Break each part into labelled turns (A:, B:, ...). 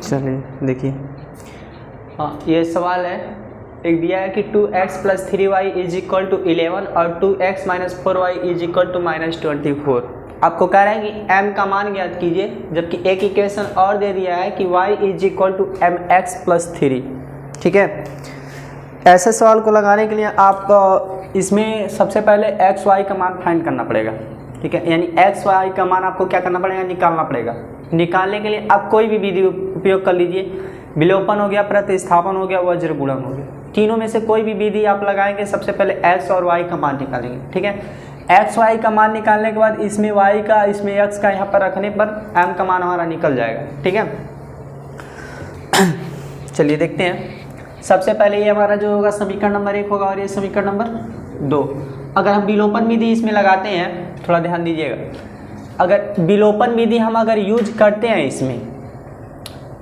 A: चलिए देखिए, हाँ ये सवाल है, एक दिया है कि 2x + 3y = 11 और 2x - 4y = -24। आपको कह रहा है कि m का मान ज्ञात कीजिए, जबकि एक इक्वेशन और दे दिया है कि y = mx + 3। ठीक है, ऐसे सवाल को लगाने के लिए आप इसमें सबसे पहले x y का मान फाइंड करना पड़ेगा। ठीक है, यानी x y का मान आपको क्या करना पड़ेगा, निकालना पड़ेगा। निकालने के लिए आप कोई भी विधि उपयोग कर लीजिए, विलोपन हो गया, प्रतिस्थापन हो गया, वज्र गुणन हो गया, तीनों में से कोई भी विधि आप लगाएंगे, सबसे पहले x और y का मान निकालेंगे। ठीक है, x y का मान निकालने के बाद इसमें y का, इसमें x का यहाँ पर रखने पर m का मान हमारा निकल जाएगा। ठीक है, चलिए देखते हैं। सबसे पहले ये हमारा जो होगा समीकरण नंबर 1 होगा और ये समीकरण नंबर 2। अगर हम विलोपन विधि इसमें लगाते हैं, थोड़ा ध्यान दीजिएगा, अगर विलोपन विधि हम अगर यूज करते हैं इसमें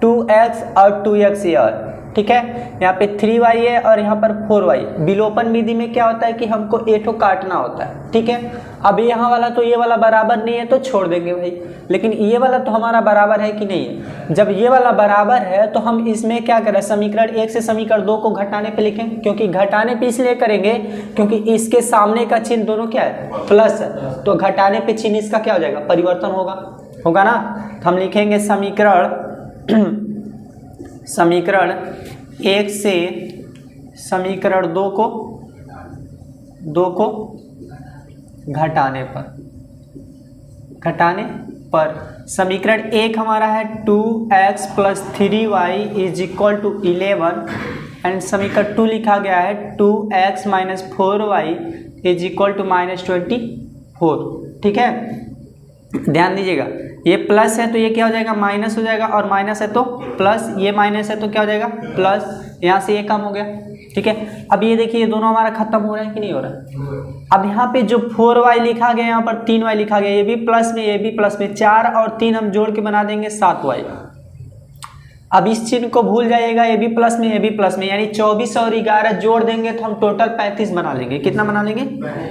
A: 2x और 2x यार, ठीक है, यहाँ पे 3y है और यहाँ पर 4y। विलोपन विधि में क्या होता है कि हमको ए ठो काटना होता है। ठीक है, अब यहाँ वाला तो ये वाला बराबर नहीं है तो छोड़ देंगे भाई, लेकिन ये वाला तो हमारा बराबर है कि नहीं है। जब ये वाला बराबर है तो हम इसमें क्या करें, समीकरण 1 से समीकरण 2 को घटाने पे लिखें, क्योंकि घटाने पे इसलिए करेंगे क्योंकि इसके सामने का चिन्ह दोनों क्या है, प्लस है, तो घटाने पे चिन्ह इसका क्या हो जाएगा, परिवर्तन होगा ना। तो हम लिखेंगे समीकरण 1 से समीकरण 2 को घटाने पर समीकरण 1 हमारा है 2x + 3y = 11 एंड समीकरण 2 लिखा गया है 2x - 4y = -24। ठीक है, ध्यान दीजिएगा, ये प्लस है तो ये क्या हो जाएगा, माइनस हो जाएगा, और माइनस है तो प्लस, ये माइनस है तो क्या हो जाएगा, प्लस, यहाँ से ये कम हो गया। ठीक है, अब ये देखिए ये दोनों हमारा खत्म हो रहा है कि नहीं हो रहा है। अब यहाँ पे जो 4y लिखा गया, यहाँ पर 3y लिखा गया, ये भी प्लस में, ये भी प्लस में, 4 और 3 हम जोड़ के बना देंगे 7y। अब इस चिन्ह को भूल जाइएगा, ये भी प्लस में, ये भी प्लस में, यानी 24 और 11 जोड़ देंगे तो हम टोटल 35 बना लेंगे। कितना बना लेंगे,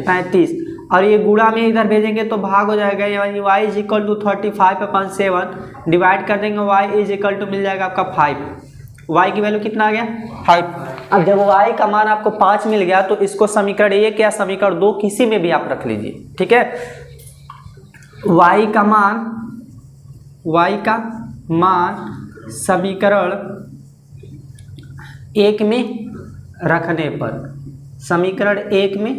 A: 35, और ये गुणा में इधर भेजेंगे तो भाग हो जाएगा, यानी y = 35/7 डिवाइड कर देंगे, y = मिल जाएगा आपका 5। y की वैल्यू कितना आ गया, 5। अब जब y का मान आपको 5 मिल गया तो इसको समीकरण 1 या समीकरण 2 किसी में भी आप रख लीजिए। ठीक है, y का मान समीकरण 1 में रखने पर, समीकरण 1 में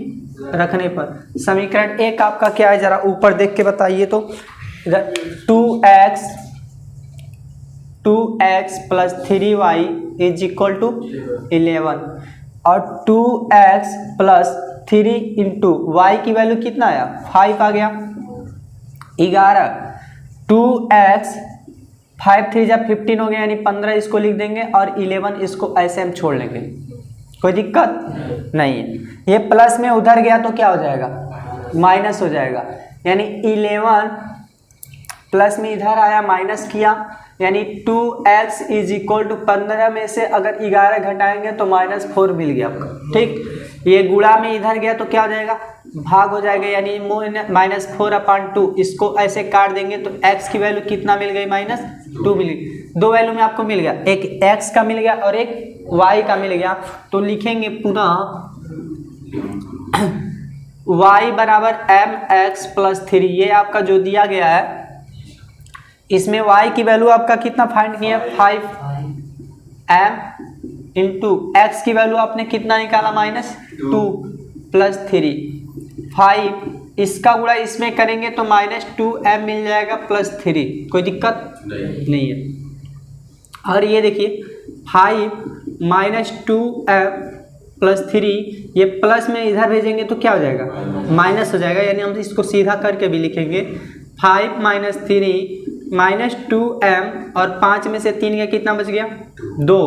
A: रखने पर, समीकरण 1 आपका क्या है, जरा ऊपर देख के बताइए तो, इधर 2x + 3y = 11 और 2x + 3 × y की वैल्यू कितना आया, 5 आ गया, 11, 2x 5 3 जब 15 हो गया, यानी 15 इसको लिख देंगे और 11 इसको ऐसे हम छोड़ लेंगे, कोई दिक्कत नहीं है। ये प्लस में उधर गया तो क्या हो जाएगा, माइनस हो जाएगा, यानी 11 प्लस में इधर आया, माइनस किया, यानी 2x = 15 में से अगर 11 घटाएंगे तो -4 मिल गया आपका। ठीक, ये गुणा में इधर गया तो क्या हो जाएगा, भाग हो जाएगा, यानी -4/2, इसको ऐसे काट देंगे तो x की वैल्यू कितना मिल गई, -2 मिल गई। दो वैल्यू में आपको मिल गया, एक x का मिल गया और एक y का मिल गया, तो लिखेंगे पुनः y बराबर mx + 3, ये आपका जो दिया गया है, इसमें y की वैल्यू आपका कितना फाइंड किया, 5m × x की वैल्यू आपने कितना निकाला, -2 + 3, 5, इसका गुणा इसमें करेंगे तो -2m मिल जाएगा +3, कोई दिक्कत नहीं है। और ये देखिए 5 -2m + 3, ये प्लस में इधर भेजेंगे तो क्या हो जाएगा, माइनस हो जाएगा, यानी हम इसको सीधा करके भी लिखेंगे 5 - 3 -2m और 5 में से 3 का कितना बच गया, 2,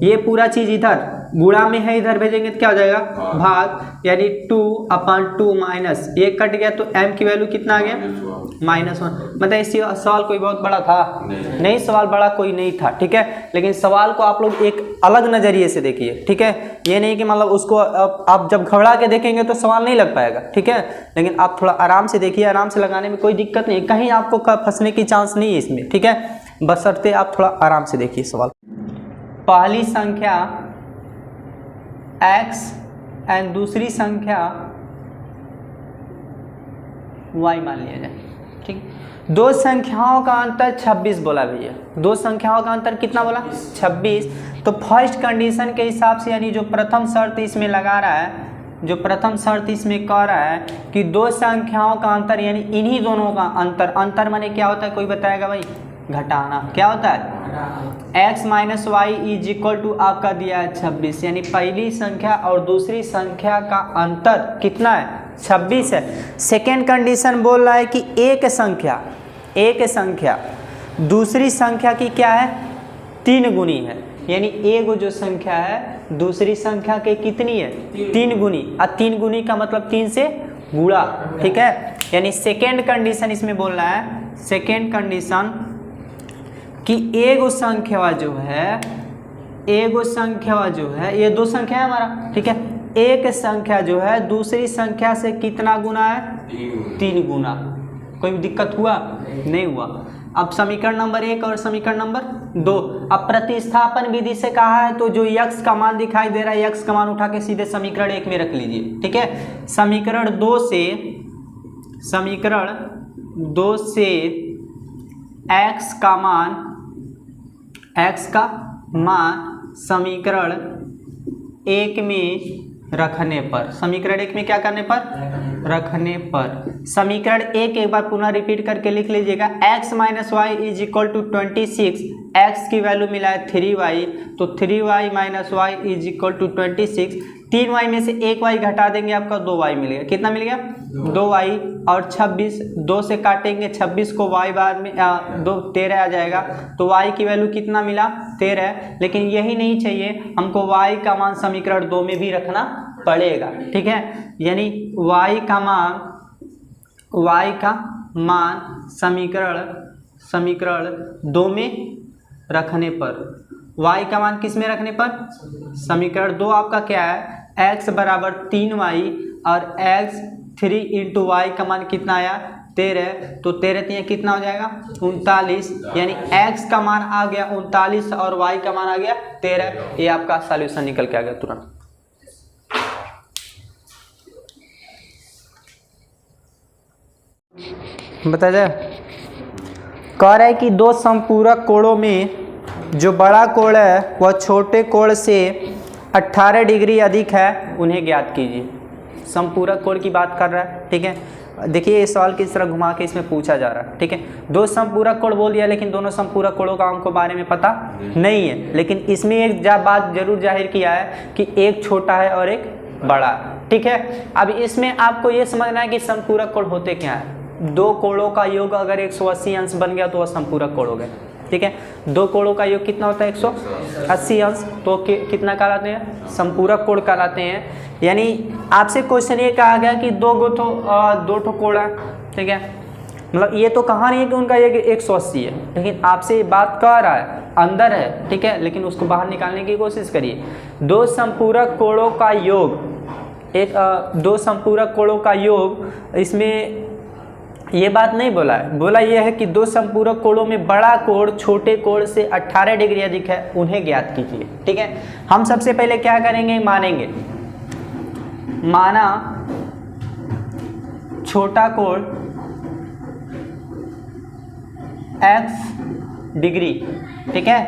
A: ये पूरा चीज इधर गुणा में है, इधर भेजेंगे तो क्या हो जाएगा, भाग, यानी 2/2 माइनस, ये कट गया तो m की वैल्यू कितना आ गया, -1। मतलब इस सवाल कोई बहुत बड़ा था नहीं, सवाल बड़ा कोई नहीं था। ठीक है, लेकिन सवाल को आप लोग एक अलग नजरिए से देखिए। ठीक है, ये नहीं कि मतलब उसको आप जब घबरा के देखेंगे तो सवाल नहीं लग पाएगा। ठीक है, लेकिन आप थोड़ा आराम से देखिए, आराम से लगाने में कोई दिक्कत नहीं, कहीं आपको फंसने की चांस नहीं है इसमें। ठीक है, बशर्ते आप थोड़ा आराम से देखिए सवाल। पहली संख्या x एंड दूसरी संख्या y मान लिया जाए, ठीक। दो संख्याओं का अंतर 26 बोला भैया, दो संख्याओं का अंतर कितना बोला 26। तो फर्स्ट कंडीशन के हिसाब से यानी जो प्रथम शर्त इसमें लगा रहा है, जो प्रथम शर्त इसमें कह रहा है कि दो संख्याओं का अंतर यानी इन्हीं दोनों का अंतर, अंतर माने क्या होता है कोई बताएगा भाई? घटाना। क्या होता है? x minus Y is equal to आपका दिया है 26, यानी पहली संख्या और दूसरी संख्या का अंतर कितना है 26 है। सेकेंड कंडीशन बोल रहा है कि एक संख्या दूसरी संख्या की क्या है 3 गुनी है, यानी एक जो संख्या है दूसरी संख्या के कितनी है 3 गुनी, और 3 गुनी का मतलब 3 से गुणा, ठीक है। यानी सेकेंड कंडीशन इसमें बोल रहा है, सेकेंड कंडीशन कि एक संख्या जो है ये दो संख्या है हमारा, ठीक है। एक संख्या जो है दूसरी संख्या से कितना गुना है 3 गुना। कोई दिक्कत हुआ? नहीं हुआ। अब समीकरण नंबर 1 और समीकरण नंबर 2, अब प्रतिस्थापन विधि से कहा है तो जो x का मान दिखाई दे रहा है x का मान उठा के सीधे समीकरण 1 में रख लीजिए, ठीक है। समीकरण 2 से x का मान समीकरण 1 में रखने पर, समीकरण 1 में क्या करने पर? रखने पर। समीकरण 1 एक बार पुनः रिपीट करके लिख लीजिएगा। x minus Y is equal to 26, x की वैल्यू मिला है 3y, तो 3y minus Y is equal to 26। 3y में से 1y घटा देंगे आपका 2y मिलेगा। कितना मिल गया? 2y। और 26 2 से काटेंगे 26 को y बाद में 2 13 आ जाएगा, तो y की वैल्यू कितना मिला 13। लेकिन यही नहीं चाहिए, हमको y का मान समीकरण 2 में भी रखना पड़ेगा, ठीक है। यानी y का मान समीकरण 2 में रखने पर, y का मान किस में रखने पर? समीकरण 2 आपका क्या है x बराबर 3y और x 3 इंटू वाई का मान कितना आया 13, तो 13 कितना हो जाएगा 39, यानी x का मान आ गया 39 और y का मान आ गया 13। ये आपका सॉल्यूशन निकल के आ गया तुरंत। बता जाए, कह रहा है कि दो संपूरक कोणों में जो बड़ा कोण है वह छोटे कोण से 18 डिग्री अधिक है, उन्हें ज्ञात कीजिए। संपूरक कोण की बात कर रहा है, ठीक है। देखिए इस सवाल किस तरह घुमा के इसमें पूछा जा रहा है, ठीक है। दो संपूरक कोण बोल दिया, लेकिन दोनों संपूरक कोणों का हमको बारे में पता नहीं है, लेकिन इसमें एक बात जरूर जाहिर किया है कि एक छोटा है और एक बड़ा, ठीक है। अब इसमें आपको ये समझना है कि संपूरक कोण होते क्या है। दो कोणों का योग अगर 180 अंश बन गया तो वह संपूरक कोण हो गया, ठीक है। दो कोणों का योग कितना होता है 180 अंश, तो कितना कहलाते हैं संपूरक कोण कहलाते हैं। यानी आपसे क्वेश्चन ये कहा गया कि दो ठो कोण है, ठीक है। मतलब ये तो कहा नहीं है कि उनका ये 180 है, लेकिन आपसे ये बात कह रहा है अंदर है, ठीक है, लेकिन उसको बाहर निकालने की कोशिश करिए। दो संपूरक कोणों का योग, दो संपूरक कोणों का योग, इसमें ये बात नहीं बोला है, बोला यह है कि दो संपूरक कोणों में बड़ा कोण छोटे कोण से 18 डिग्री अधिक है, उन्हें ज्ञात कीजिए, ठीक है। हम सबसे पहले क्या करेंगे, मानेंगे, माना छोटा कोण x डिग्री, ठीक है,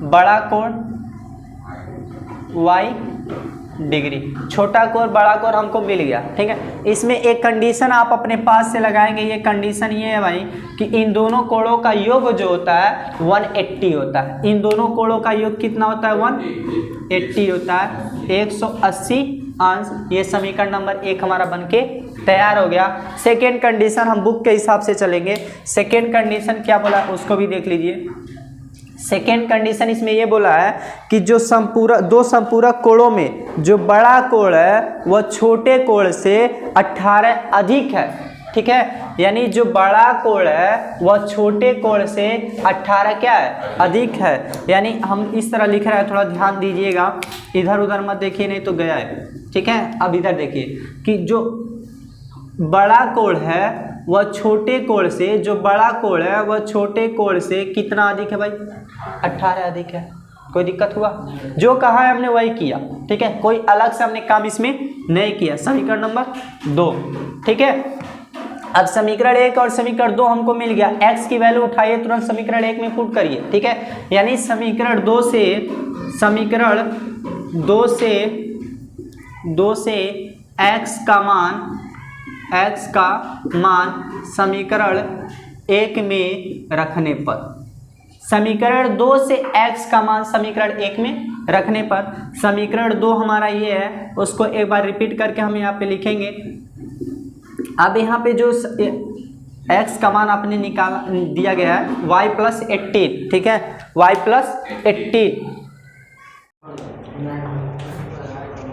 A: बड़ा कोण y डिग्री। छोटा कोण बड़ा कोण हमको मिल गया, ठीक है। इसमें एक कंडीशन आप अपने पास से लगाएंगे, ये कंडीशन ये है भाई कि इन दोनों कोणों का योग जो होता है 180 होता है। इन दोनों कोणों का योग कितना होता है 180 होता है, 180 अंश। ये समीकरण नंबर 1 हमारा बनके तैयार हो गया। सेकेंड कंडीशन हम बुक के हिसाब से चलेंगे। सेकेंड कंडीशन क्या बोला उसको भी देख लीजिए। सेकेंड कंडीशन इसमें ये बोला है कि जो दो संपूरक कोणों में जो बड़ा कोण है वह छोटे कोण से 18 अधिक है, ठीक है। यानी जो बड़ा कोण है वह छोटे कोण से 18 क्या है अधिक है। यानी हम इस तरह लिख रहे हैं, थोड़ा ध्यान दीजिएगा, इधर उधर मत देखिए नहीं तो गया है, ठीक है। अब इधर देखिए कि जो बड़ा कोण है वह छोटे कोण से, जो बड़ा कोण है वह छोटे कोण से कितना अधिक है भाई? 18 अधिक है। कोई दिक्कत हुआ? जो कहा है हमने वही किया, ठीक है, कोई अलग से हमने काम इसमें नहीं किया। समीकरण नंबर 2, ठीक है। अब समीकरण 1 और समीकरण 2 हमको मिल गया। x की वैल्यू उठाइए, तुरंत समीकरण 1 में पुट करिए, ठीक है। यानी समीकरण 2 से x का मान समीकरण 1 में रखने पर, समीकरण 2 से x का मान समीकरण 1 में रखने पर, समीकरण 2 हमारा ये है, उसको एक बार रिपीट करके हम यहाँ पे लिखेंगे। अब यहाँ पे जो x का मान आपने निकाला दिया गया है y + 18, ठीक है, y + 18।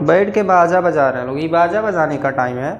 A: बैठ के बाजा बजा रहे हैं लोग, ये बाजा बजाने का टाइम है।